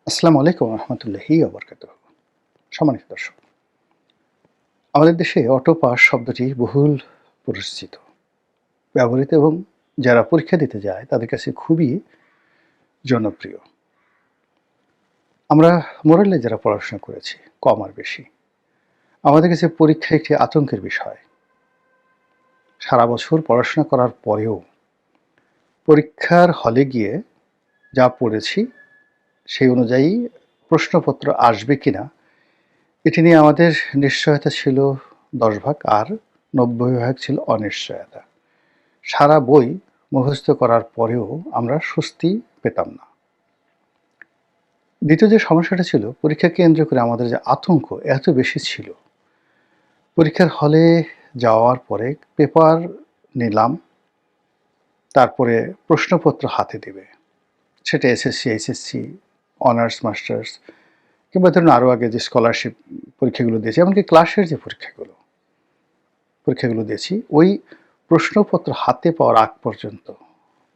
আসসালামু আলাইকুম রহমতুল্লাহি ওবরকাতুহ। সম্মানিত দর্শক, আমাদের দেশে অটো পাস শব্দটি বহুল পরিচিত, ব্যবহৃত এবং যারা পরীক্ষা দিতে যায় তাদের কাছে খুবই জনপ্রিয়। আমরা মোরালে যারা পড়াশোনা করেছি, কম আর বেশি, আমাদের কাছে পরীক্ষা একটি আতঙ্কের বিষয়। সারা বছর পড়াশোনা করার পরেও পরীক্ষার হলে গিয়ে যা পড়েছি সেই অনুযায়ী প্রশ্নপত্র আসবে কিনা এটি নিয়ে আমাদের নিশ্চয়তা ছিল ১০ ভাগ, আর ৯০ ভাগ ছিল অনিশ্চয়তা। সারা বই মুখস্থ করার পরেও আমরা স্বস্তি পেতাম না। দ্বিতীয় যে সমস্যাটা ছিল, পরীক্ষা কেন্দ্র করে আমাদের যে আতঙ্ক এত বেশি ছিল। পরীক্ষার হলে যাওয়ার পরে পেপার নিলাম, তারপরে প্রশ্নপত্র হাতে দেবে। সেটা এসএসসি, এইচএসসি, অনার্স, মাস্টার্স কিংবা ধরুন আরও আগে যে স্কলারশিপ পরীক্ষাগুলো দিয়েছি, এমনকি ক্লাসের যে পরীক্ষাগুলো দিয়েছি, ওই প্রশ্নপত্র হাতে পাওয়ার আগ পর্যন্ত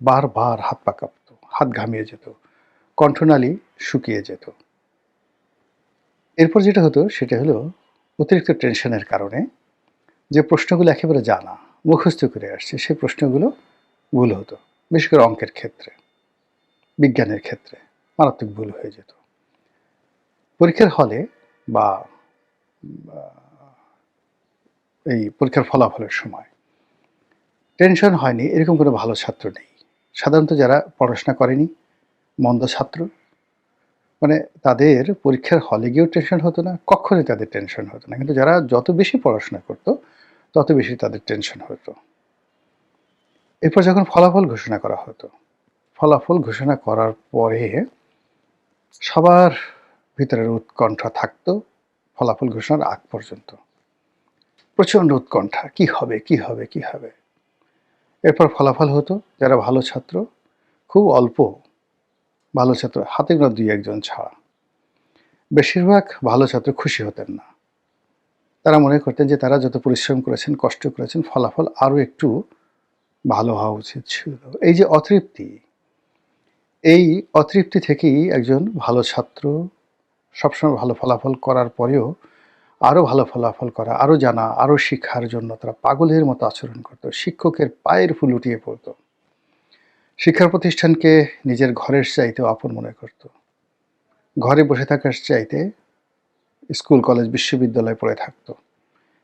বারবার হাত পা কাঁপত, হাত ঘামিয়ে যেত, কণ্ঠনালী শুকিয়ে যেত। এরপর যেটা হতো সেটা হলো অতিরিক্ত টেনশনের কারণে যে প্রশ্নগুলো একেবারে জানা, মুখস্থ করে আসছে, সেই প্রশ্নগুলো ভুল হতো। বিশেষ করে অঙ্কের ক্ষেত্রে, বিজ্ঞানের ক্ষেত্রে মারাত্মক ভুল হয়ে যেত। পরীক্ষার হলে বা এই পরীক্ষার ফলাফলের সময় টেনশন হয়নি এরকম কোনো ভালো ছাত্র নেই। সাধারণত যারা পড়াশোনা করেনি, মন্দ ছাত্র, মানে তাদের পরীক্ষার হলে গিয়েও টেনশন হতো না, কক্ষণই তাদের টেনশন হতো না। কিন্তু যারা যত বেশি পড়াশোনা করত, তত বেশি তাদের টেনশন হতো। এরপর যখন ফলাফল ঘোষণা করা হতো, ফলাফল ঘোষণা করার পরে সবার ভিতরের উৎকণ্ঠা থাকতো ফলাফল ঘোষণার আগ পর্যন্ত। প্রচণ্ড উৎকণ্ঠা, কি হবে, কি হবে, কি হবে। এরপর ফলাফল হতো, যারা ভালো ছাত্র, খুব অল্প ভালো ছাত্র, হাতে গোনা ২-১ জন ছাড়া, বেশিরভাগ ভালো ছাত্র খুশি হতেন না। তারা মনে করতেন যে তারা যত পরিশ্রম করেছেন, কষ্ট করেছেন, ফলাফল আরও একটু ভালো হওয়া উচিত ছিল। এই যে অতৃপ্তি, এই অতৃপ্তি থেকেই একজন ভালো ছাত্র সবসময় ভালো ফলাফল করার পরেও আরও ভালো ফলাফল করা, আরও জানা, আরও শিক্ষার জন্য তারা পাগলের মতো আচরণ করত। শিক্ষকের পায়ের ফুল উঠিয়ে পড়ত। শিক্ষা প্রতিষ্ঠানকে নিজের ঘরের চাইতেও আপন মনে করত। ঘরে বসে থাকার চাইতে স্কুল, কলেজ, বিশ্ববিদ্যালয়ে পড়ে থাকত।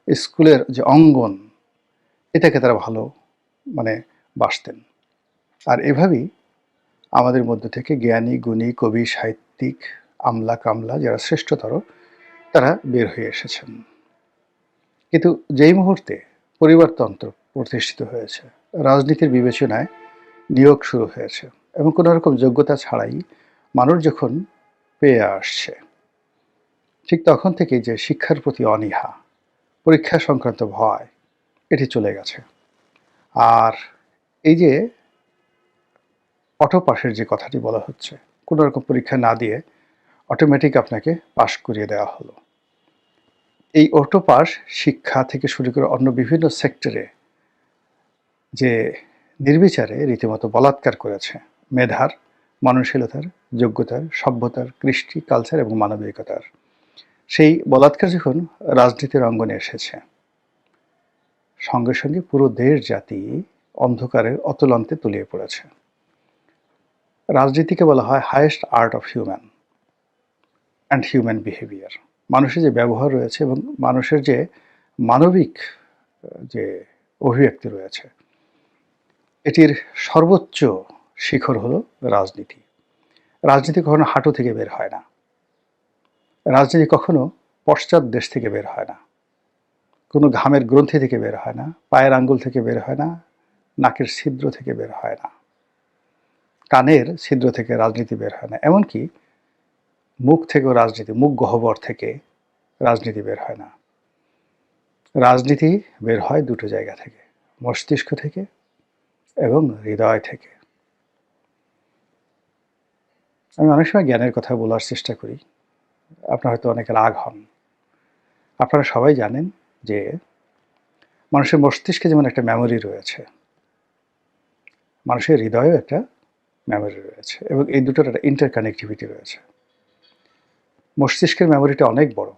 স্কুলের যে অঙ্গন, এটাকে তারা ভালো মানে বাসতেন। আর এভাবেই আমাদের মধ্য থেকে জ্ঞানী, গুণী, কবি, সাহিত্যিক, আমলা কামলা যারা শ্রেষ্ঠতর, তারা বের হয়ে এসেছেন। কিন্তু যেই মুহূর্তে পরিবারতন্ত্র প্রতিষ্ঠিত হয়েছে, রাজনীতির বিবেচনায় নিয়োগ শুরু হয়েছে এবং কোনো রকম যোগ্যতা ছাড়াই মানুষ যখন পেয়ে আসছে, ঠিক তখন থেকেই যে শিক্ষার প্রতি অনীহা, পরীক্ষা সংক্রান্ত ভয়, এটি চলে গেছে। আর এই যে অটো পাসের যে কথাটি বলা হচ্ছে, কোনো রকম পরীক্ষা না দিয়ে অটোমেটিক আপনাকে পাস করিয়ে দেওয়া হলো। এই অটো পাস শিক্ষা থেকে শুরু করে অন্য বিভিন্ন সেক্টরে যে নির্বিচারে রীতিমতো বলাৎকার করেছে মেধার, মননশীলতার, যোগ্যতার, সভ্যতার, কৃষ্টি, কালচার এবং মানবিকতার, সেই বলাৎকার যখন রাজনীতির অঙ্গনে এসেছে, সঙ্গে সঙ্গে পুরো দেশ জাতি অন্ধকারের অতলান্তে তলিয়ে পড়েছে। রাজনীতিকে বলা হয় highest art of human and human behaviour. মানুষের যে ব্যবহার রয়েছে এবং মানুষের যে মানবিক যে অভিব্যক্তি রয়েছে, এটির সর্বোচ্চ শিখর হলো রাজনীতি। রাজনীতি কখনো হাঁটু থেকে বের হয় না। রাজনীতি কখনো পশ্চাৎ দেশ থেকে বের হয় না। কোনো ঘামের গ্রন্থি থেকে বের হয় না, পায়ের আঙ্গুল থেকে বের হয় না, নাকের ছিদ্র থেকে বের হয় না, কানের ছিদ্র থেকে রাজনীতি বের হয় না। এমনকি মুখ থেকেও রাজনীতি, মুখ গহ্বর থেকে রাজনীতি বের হয় না। রাজনীতি বের হয় দুটো জায়গা থেকে, মস্তিষ্ক থেকে এবং হৃদয় থেকে। আমি অনেক সময় জ্ঞানের কথা বলার চেষ্টা করি, আপনারা হয়তো অনেকে রাগ হন। আপনারা সবাই জানেন যে মানুষের মস্তিষ্কে যেমন একটা মেমোরি রয়েছে, মানুষের হৃদয়েও একটা মেমোরি রয়েছে এবং এই দুটোর একটা ইন্টারকানেক্টিভিটি রয়েছে। মস্তিষ্কের মেমোরিটা অনেক বড়,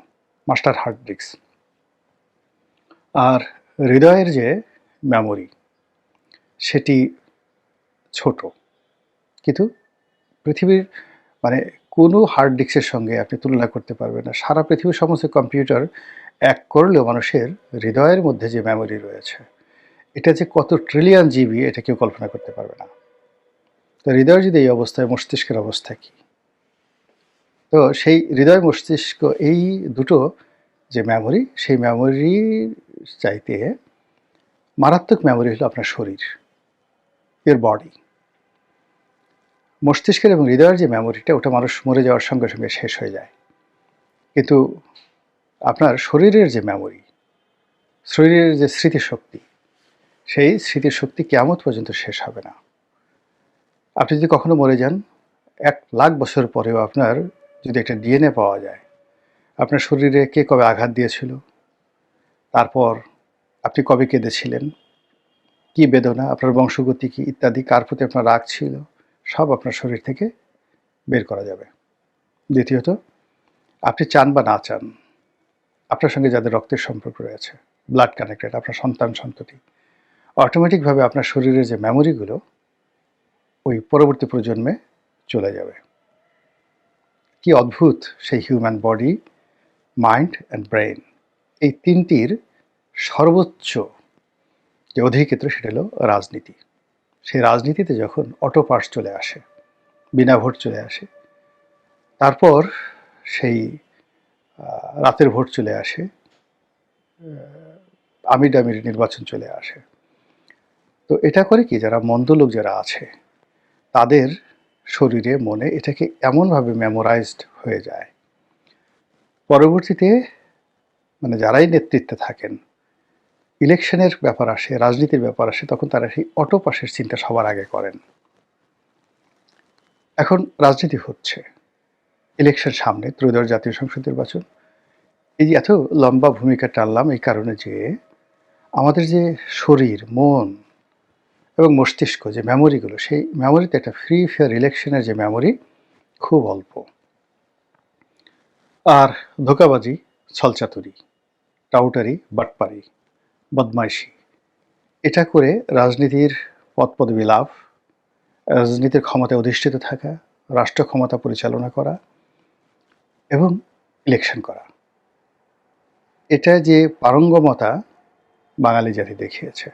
মাস্টার হার্ড ডিস্ক। আর হৃদয়ের যে মেমোরি সেটি ছোট, কিন্তু পৃথিবীর মানে কোনো হার্ড ডিস্কের সঙ্গে আপনি তুলনা করতে পারবেন না। সারা পৃথিবীর সমস্ত কম্পিউটার এক করলেও মানুষের হৃদয়ের মধ্যে যে মেমোরি রয়েছে এটা যে কত ট্রিলিয়ন জিবি এটা কেউ কল্পনা করতে পারবে না। তো হৃদয় যদি এই অবস্থায়, মস্তিষ্কের অবস্থা কী? তো সেই হৃদয় মস্তিষ্ক এই দুটো যে মেমোরি, সেই মেমোরির চাইতে মারাত্মক মেমোরি হলো আপনার শরীর, এর বডি। মস্তিষ্কের এবং হৃদয়ের যে মেমোরিটা ওটা মানুষ মরে যাওয়ার সঙ্গে সঙ্গে শেষ হয়ে যায়, কিন্তু আপনার শরীরের যে মেমোরি, শরীরের যে স্মৃতিশক্তি, সেই স্মৃতিশক্তি কিয়ামত পর্যন্ত শেষ হবে না। আপনি যদি কখনো মরে যান, 1,00,000 বছর পরেও আপনার যদি একটা ডিএনএ পাওয়া যায়, আপনার শরীরে কে কবে আঘাত দিয়েছিল, তারপর আপনি কবে কেঁদেছিলেন, কী বেদনা, আপনার বংশগতি কী ইত্যাদি, কার প্রতি আপনার রাগ ছিল, সব আপনার শরীর থেকে বের করা যাবে। দ্বিতীয়ত, আপনি চান বা না চান, আপনার সঙ্গে যাদের রক্তের সম্পর্ক রয়েছে, ব্লাড কানেক্টেড, আপনার সন্তান সন্ততি, অটোমেটিকভাবে আপনার শরীরের যে মেমোরিগুলো ওই পরবর্তী প্রজন্মে চলে যাবে। কি অদ্ভুত সেই human body, mind and brain, এই তিনটির সর্বোচ্চ যে অধিক্ষেত্র সেটা হলো রাজনীতি। সেই রাজনীতিতে যখন অটো পাস চলে আসে, বিনা ভোট চলে আসে, তারপর সেই রাতের ভোট চলে আসে, আমির নির্বাচন চলে আসে, তো এটা করে কি, যারা মন্দ লোক যারা আছে তাদের শরীরে মনে এটাকে এমনভাবে মেমোরাইজড হয়ে যায়, পরবর্তীতে মানে যারাই নেতৃত্বে থাকেন, ইলেকশনের ব্যাপার আসে, রাজনীতির ব্যাপার আসে, তখন তারা সেই অটো পাসের চিন্তা সবার আগে করেন। এখন রাজনীতি হচ্ছে, ইলেকশন সামনে, ত্রয়োদশ জাতীয় সংসদ নির্বাচন। এই যে এত লম্বা ভূমিকা টানলাম এই কারণে যে আমাদের যে শরীর, মন এবং মস্তিষ্ক যে মেমোরিগুলো, সেই মেমোরিতে একটা ফ্রি ফেয়ার ইলেকশনের যে মেমোরি খুব অল্প। আর ধোঁকাবাজি, ছলচাতুরি, টাউটারি, বাটপারি, বদমাইশি, এটা করে রাজনীতির পদপদবি লাভ, রাজনীতির ক্ষমতায় অধিষ্ঠিত থাকা, রাষ্ট্র ক্ষমতা পরিচালনা করা এবং ইলেকশন করা, এটা যে পারঙ্গমতা বাঙালি জাতি দেখিয়েছে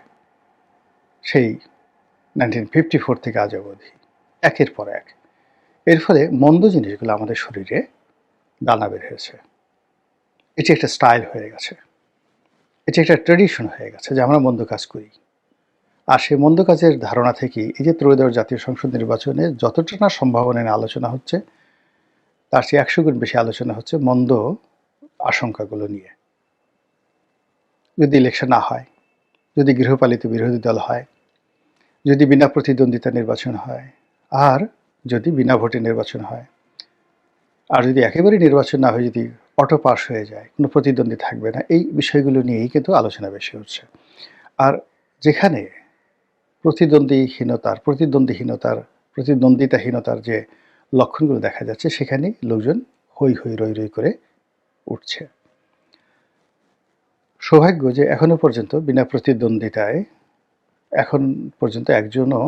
সেই 1954 থেকে আজ অবধি, একের পর এক। এর ফলে মন্দ জিনিসগুলো আমাদের শরীরে দানা বেঁধেছে। এটি একটা স্টাইল হয়ে গেছে, এটি একটা ট্রেডিশন হয়ে গেছে যে আমরা মন্দ কাজ করি। আর সেই মন্দ কাজের ধারণা থেকেই এই যে ত্রয়োদশ জাতীয় সংসদ নির্বাচনে যতটা না সম্ভাবনা নিয়ে আলোচনা হচ্ছে, তার চেয়ে 100 গুণ বেশি আলোচনা হচ্ছে মন্দ আশঙ্কাগুলো নিয়ে। যদি ইলেকশন না হয়, যদি গৃহপালিত বিরোধী দল হয়, যদি বিনা প্রতিদ্বন্দ্বিতা নির্বাচন হয়, আর যদি বিনা ভোটে নির্বাচন হয়, আর যদি একেবারে নির্বাচন না হয়ে যদি অটো পাস হয়ে যায়, কোনো প্রতিদ্বন্দ্বী থাকবে না, এই বিষয়গুলো নিয়েই কিন্তু আলোচনা বেশি হচ্ছে। আর যেখানে প্রতিদ্বন্দ্বিতাহীনতার যে লক্ষণগুলো দেখা যাচ্ছে, সেখানে লোকজন হৈ হৈ রই রই করে উঠছে। সৌভাগ্য যে এখনো পর্যন্ত বিনা প্রতিদ্বন্দ্বিতায় এখন পর্যন্ত একজনও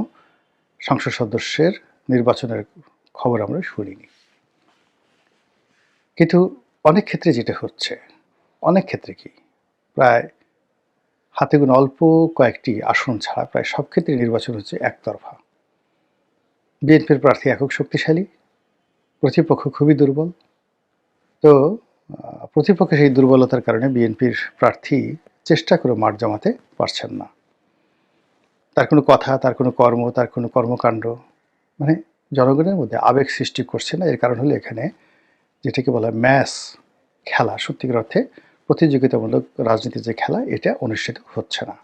সংসদ সদস্যের নির্বাচনের খবর আমরা শুনিনি। কিন্তু অনেক ক্ষেত্রে যেটা হচ্ছে, অনেক ক্ষেত্রে কি প্রায় হাতে গোনা অল্প কয়েকটি আসন ছাড়া প্রায় সব ক্ষেত্রে নির্বাচন হচ্ছে একতরফা। বিএনপির প্রার্থী একক শক্তিশালী, প্রতিপক্ষ খুবই দুর্বল। তো প্রতিপক্ষের সেই দুর্বলতার কারণে বিএনপির প্রার্থী চেষ্টা করে মাঠ জমাতে পারছেন না। তার কোনো কথা, তার কোনো কর্ম, তার কোনো কর্মকাণ্ড মানে জনগণের মধ্যে আবেগ সৃষ্টি করছে না। এর কারণ হলো এখানে যেটাকে বলা হয় ম্যাস খেলা, সত্যিকার অর্থে প্রতিযোগিতামূলক রাজনীতির যে খেলা, এটা অনুষ্ঠিত হচ্ছে না।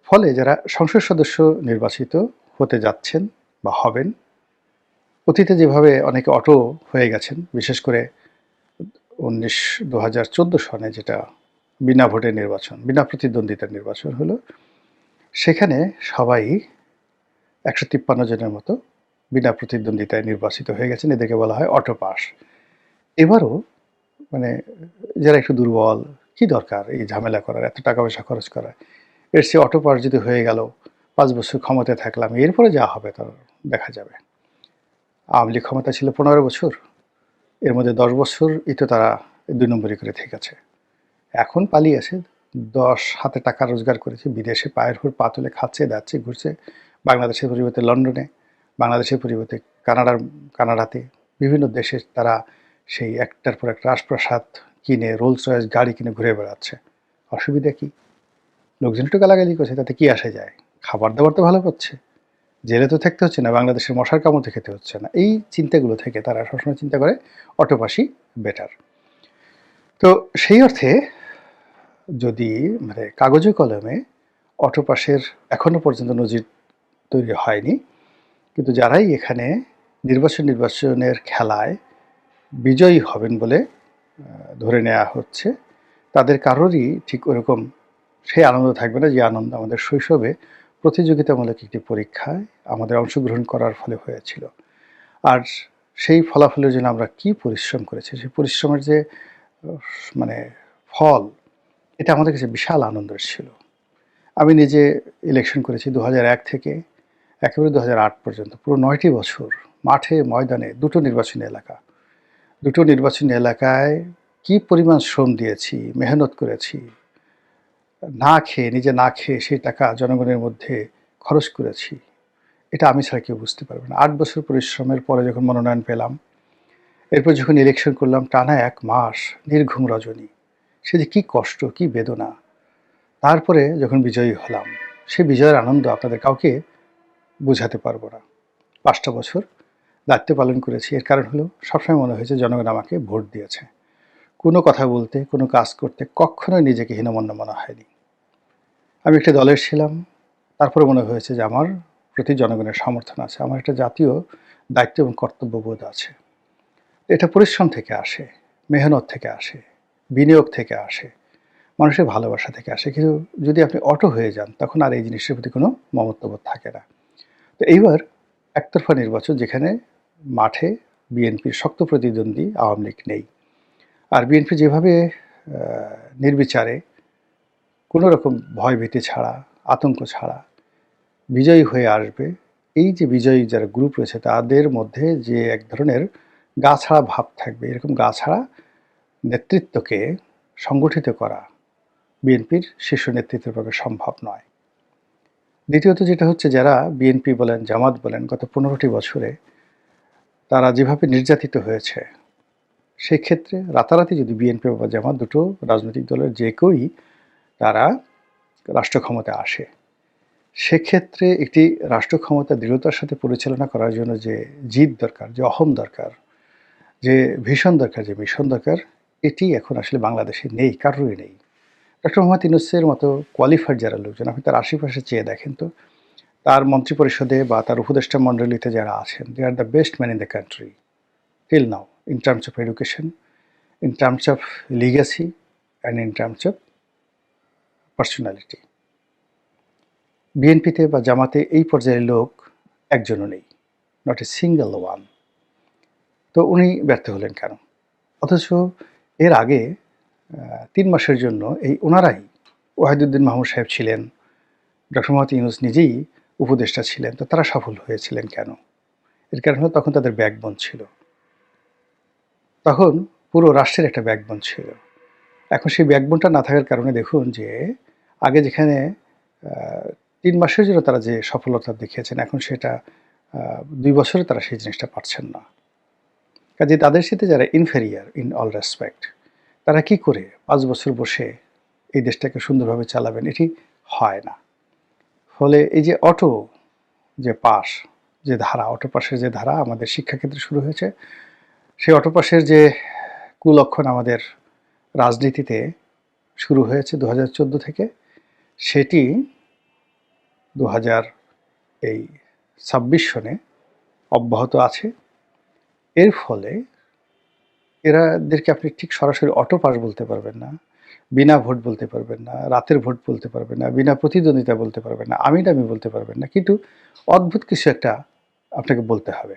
ফলে যারা সংসদ সদস্য নির্বাচিত হতে যাচ্ছেন বা হবেন, অতীতে যেভাবে অনেকে অটো হয়ে গেছেন, বিশেষ করে 2014 সনে যেটা বিনা ভোটের নির্বাচন, বিনা প্রতিদ্বন্দ্বিতার নির্বাচন হলো, সেখানে সবাই 153 জনের মতো বিনা প্রতিদ্বন্দ্বিতায় নির্বাচিত হয়ে গেছেন। এদেরকে বলা হয় অটো পাস। এবারও মানে যারা একটু দুর্বল, কি দরকার এই ঝামেলা করার, এত টাকা পয়সা খরচ করার? এর চেয়ে অটো পাস যদি হয়ে গেল, ৫ বছর ক্ষমতায় থাকলাম, এরপরে যা হবে তার দেখা যাবে। আওয়ামী লীগ ক্ষমতা ছিল ১৫ বছর, এর মধ্যে ১০ বছরই তো তারা ২ নম্বরি করে থেকেছে। এখন পালিয়েছে, ১০ হাতে টাকা রোজগার করেছে, বিদেশে পায়ের উপর পা তুলে খাচ্ছে, যাচ্ছে, ঘুরছে। বাংলাদেশের পরিবর্তে লন্ডনে, বাংলাদেশের পরিবর্তে কানাডাতে, বিভিন্ন দেশে তারা সেই একটার পর একটা রাজপ্রাসাদ কিনে, রোলস রয়েস গাড়ি কিনে ঘুরে বেড়াচ্ছে। অসুবিধা কি? লোকজন একটু গালাগালি করছে, তাতে কি আসে যায়? খাবার দাবার তো ভালো পাচ্ছে, জেলে তো থাকতে হচ্ছে না, বাংলাদেশের মশার কামড় খেতে হচ্ছে না। এই চিন্তাগুলো থেকে তারা সবসময় চিন্তা করে অটোপাসই বেটার। তো সেই অর্থে যদি মানে কাগজে কলমে অটোপাসের এখনো পর্যন্ত নজির তৈরি হয়নি, কিন্তু যারাই এখানে নির্বাচনের খেলায় বিজয়ী হবেন বলে ধরে নেওয়া হচ্ছে, তাদের কারোরই ঠিক ওরকম সেই আনন্দ থাকবে না যে আনন্দ আমাদের শৈশবে প্রতিযোগিতামূলক একটি পরীক্ষায় আমাদের অংশগ্রহণ করার ফলে হয়েছিল। আর সেই ফলাফলের জন্য আমরা কি পরিশ্রম করেছি, সেই পরিশ্রমের যে মানে ফল, এটা আমাদের কাছে বিশাল আনন্দের ছিল। আমি নিজে ইলেকশন করেছি ২০০১ থেকে একেবারে ২০০৮ পর্যন্ত, পুরো ৯টি বছর মাঠে ময়দানে দুটো নির্বাচনী এলাকা। দুটো নির্বাচনী এলাকায় কি পরিমাণ শ্রম দিয়েছি, মেহনত করেছি, নিজে না খেয়ে সেই টাকা জনগণের মধ্যে খরচ করেছি, এটা আমি ছাড়া কেউ বুঝতে পারবে না। ৮ বছর পরিশ্রমের পরে যখন মনোনয়ন পেলাম, এরপর যখন ইলেকশন করলাম, টানা ১ মাস নির্ঘুম রজনী, সে যে কী কষ্ট, কী বেদনা। তারপরে যখন বিজয়ী হলাম, সেই বিজয়ের আনন্দ আপনাদের কাউকে বোঝাতে পারবো না। ৫টা বছর দায়িত্ব পালন করেছি, এর কারণ হলো সবসময় মনে হয়েছে জনগণ আমাকে ভোট দিয়েছে। কোনো কথা বলতে, কোনো কাজ করতে কখনোই নিজেকে হীনমন্য মনে হয়নি। আমি একটা দলের ছিলাম, তারপরে মনে হয়েছে যে আমার প্রতি জনগণের সমর্থন আছে, আমার একটা জাতীয় দায়িত্ব এবং কর্তব্যবোধ আছে। এটা পরিশ্রম থেকে আসে, মেহনত থেকে আসে, বিনিয়োগ থেকে আসে, মানুষের ভালোবাসা থেকে আসে। কিন্তু যদি আপনি অটো হয়ে যান, তখন আর এই জিনিসের প্রতি কোনো মমত্ববোধ থাকে না। তো এইবার একতরফা নির্বাচন, যেখানে মাঠে বিএনপির শক্ত প্রতিদ্বন্দ্বী আওয়ামী লীগ নেই। আর বিএনপি যেভাবে নির্বিচারে কোনো রকম ভয়ভীতি ছাড়া, আতঙ্ক ছাড়া বিজয়ী হয়ে আসবে, এই যে বিজয়ী যারা গ্রুপ রয়েছে তাদের মধ্যে যে এক ধরনের গা ছাড়া ভাব থাকবে, এরকম গা ছাড়া নেতৃত্বকে সংগঠিত করা বিএনপির শীর্ষ নেতৃত্বের পক্ষে সম্ভব নয়। দ্বিতীয়ত যেটা হচ্ছে, যারা বিএনপি বলেন, জামাত বলেন, গত ১৫টি বছরে তারা যেভাবে নির্যাতিত হয়েছে, সেই ক্ষেত্রে রাতারাতি যদি বিএনপি বা জামাত দুটো রাজনৈতিক দলের যে কেউই তারা রাষ্ট্র ক্ষমতায় আসে, সেক্ষেত্রে একটি রাষ্ট্র ক্ষমতা দৃঢ়তার সাথে পরিচালনা করার জন্য যে জিদ দরকার, যে অহম দরকার, যে ভীষণ দরকার, যে মিশন দরকার, এটি এখন আসলে বাংলাদেশে নেই, কারোরই নেই। ডক্টর মোহাম্মদ ইউনূসের মতো কোয়ালিফাইড যারা লোকজন, আপনি তার আশেপাশে চেয়ে দেখেন তো, তার মন্ত্রিপরিষদে বা তার উপদেষ্টা মণ্ডলীতে যারা আছেন, they are the best man in the country till now, in terms of education, in terms of legacy and in terms of personality. বিএনপিতে বা জামাতে এই পর্যায়ের লোক একজনও নেই, নট এ সিঙ্গেল ওয়ান। তো উনি ব্যর্থ হলেন কেন? অথচ এর আগে ৩ মাসের জন্য এই ওনারাই, ওয়াহিদুদ্দিন মাহমুদ সাহেব ছিলেন, ডক্টর মোহাম্মদ ইউনূস নিজেই উপদেষ্টা ছিলেন, তো তারা সফল হয়েছিলেন কেন? এর কারণ হলো তখন তাদের ব্যাকবোন ছিল, তখন পুরো রাষ্ট্রের একটা ব্যাকবোন ছিল। এখন সেই ব্যাকবোনটা না থাকার কারণে দেখুন যে আগে যেখানে ৩ মাসের জন্য তারা যে সফলতা দেখিয়েছেন, এখন সেটা ২ বছরে তারা সেই জিনিসটা পারছেন না। কাজে তাদের সাথে যারা ইনফেরিয়ার ইন অল রেসপেক্ট, তারা কি করে ৫ বছর বসে এই দেশটাকে সুন্দরভাবে চালাবেন, এটি হয় না। ফলে এই যে যে পাস, যে ধারা, অটো পাসের যে ধারা আমাদের শিক্ষাক্ষেত্রে শুরু হয়েছে, সেই অটো পাসের যে কুলক্ষণ আমাদের রাজনীতিতে শুরু হয়েছে ২০১৪ থেকে, সেটি ২০২৬ সনে অব্যাহত আছে। এর ফলে এদেরকে আপনি ঠিক সরাসরি অটো পাস বলতে পারবেন না, বিনা ভোট বলতে পারবেন না, রাতের ভোট বলতে পারবেন না, বিনা প্রতিদ্বন্দ্বিতা বলতে পারবেন না, আমিডামি বলতে পারবেন না, কিন্তু অদ্ভুত কিছু একটা আপনাকে বলতে হবে,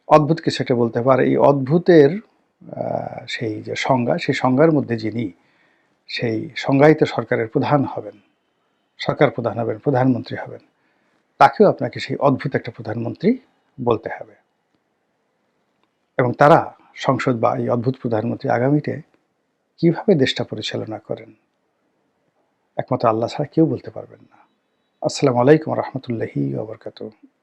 অদ্ভুত কিছু একটা বলতে হবে। আর এই অদ্ভুতের সেই যে সংজ্ঞা, সেই সংজ্ঞার মধ্যে যিনি সেই সংজ্ঞায়িত সরকারের প্রধান হবেন, সরকার প্রধান হবেন, প্রধানমন্ত্রী হবেন, তাকেও আপনাকে সেই অদ্ভুত একটা প্রধানমন্ত্রী বলতে হবে। এবং তারা, সংসদ বা এই অদ্ভুত প্রধানমন্ত্রী আগামীতে কিভাবে দেশটা পরিচালনা করেন, একমাত্র আল্লাহ ছাড়া কেউ বলতে পারবেন না। আসসালামু আলাইকুম ওয়া রাহমাতুল্লাহি ওয়া বারাকাতুহু।